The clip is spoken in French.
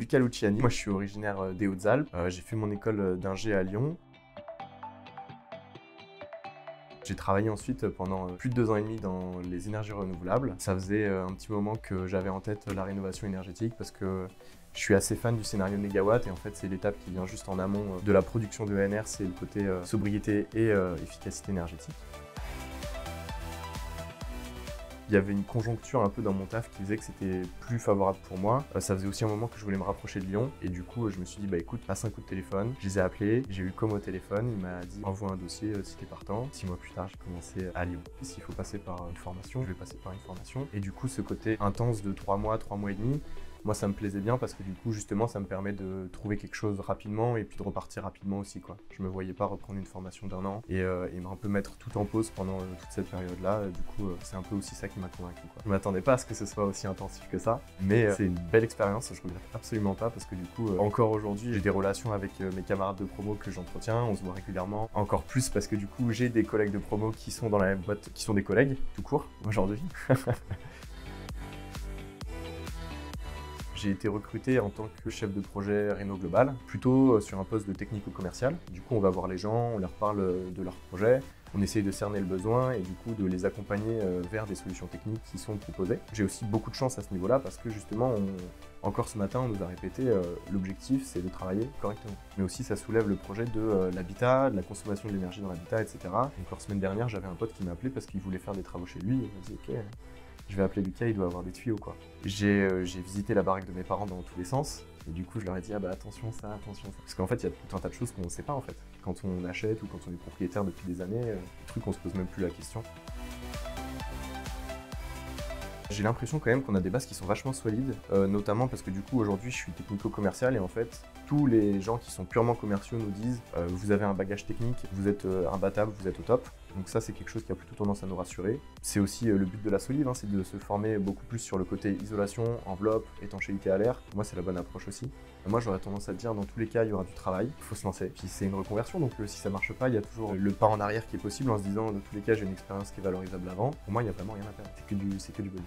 Lucas Luciani, moi je suis originaire des Hautes-Alpes, j'ai fait mon école d'ingé à Lyon. J'ai travaillé ensuite pendant plus de 2 ans et demi dans les énergies renouvelables. Ça faisait un petit moment que j'avais en tête la rénovation énergétique parce que je suis assez fan du scénario mégawatt et en fait c'est l'étape qui vient juste en amont de la production de ENR, c'est le côté sobriété et efficacité énergétique. Il y avait une conjoncture un peu dans mon taf qui faisait que c'était plus favorable pour moi. Ça faisait aussi un moment que je voulais me rapprocher de Lyon et du coup je me suis dit bah écoute, passe un coup de téléphone. Je les ai appelés, j'ai eu comme au téléphone, il m'a dit envoie un dossier si t'es partant. 6 mois plus tard j'ai commencé à Lyon. S'il faut passer par une formation, je vais passer par une formation. Et du coup ce côté intense de 3 mois et demi, moi ça me plaisait bien parce que du coup justement ça me permet de trouver quelque chose rapidement et puis de repartir rapidement aussi quoi. Je me voyais pas reprendre une formation d'1 an et un peu mettre tout en pause pendant toute cette période là. Du coup c'est un peu aussi ça qui m'a convaincu quoi. Je m'attendais pas à ce que ce soit aussi intensif que ça, mais c'est une belle expérience, je regrette absolument pas parce que du coup encore aujourd'hui j'ai des relations avec mes camarades de promo que j'entretiens, on se voit régulièrement, encore plus parce que du coup j'ai des collègues de promo qui sont dans la même boîte, qui sont des collègues tout court aujourd'hui. J'ai été recruté en tant que chef de projet Réno Global, plutôt sur un poste de technico-commercial. Du coup, on va voir les gens, on leur parle de leur projet, on essaye de cerner le besoin et du coup de les accompagner vers des solutions techniques qui sont proposées. J'ai aussi beaucoup de chance à ce niveau-là parce que justement, encore ce matin, on nous a répété l'objectif, c'est de travailler correctement. Mais aussi, ça soulève le projet de l'habitat, de la consommation de l'énergie dans l'habitat, etc. Encore semaine dernière, j'avais un pote qui m'a appelé parce qu'il voulait faire des travaux chez lui et il m'a dit « Ok, je vais appeler Lucas, il doit avoir des tuyaux quoi ». J'ai visité la baraque de mes parents dans tous les sens et du coup je leur ai dit ah bah attention ça, attention ça. Parce qu'en fait il y a tout un tas de choses qu'on ne sait pas en fait. Quand on achète ou quand on est propriétaire depuis des années, des trucs on se pose même plus la question. J'ai l'impression quand même qu'on a des bases qui sont vachement solides, notamment parce que du coup aujourd'hui je suis technico-commercial et en fait tous les gens qui sont purement commerciaux nous disent vous avez un bagage technique, vous êtes imbattable, vous êtes au top. Donc ça c'est quelque chose qui a plutôt tendance à nous rassurer. C'est aussi le but de la Solive, c'est de se former beaucoup plus sur le côté isolation, enveloppe, étanchéité à l'air. Pour moi c'est la bonne approche aussi. Moi j'aurais tendance à dire dans tous les cas il y aura du travail, il faut se lancer. Puis c'est une reconversion donc si ça marche pas il y a toujours le pas en arrière qui est possible en se disant dans tous les cas j'ai une expérience qui est valorisable avant. Pour moi il n'y a vraiment rien à perdre, c'est que du bonus.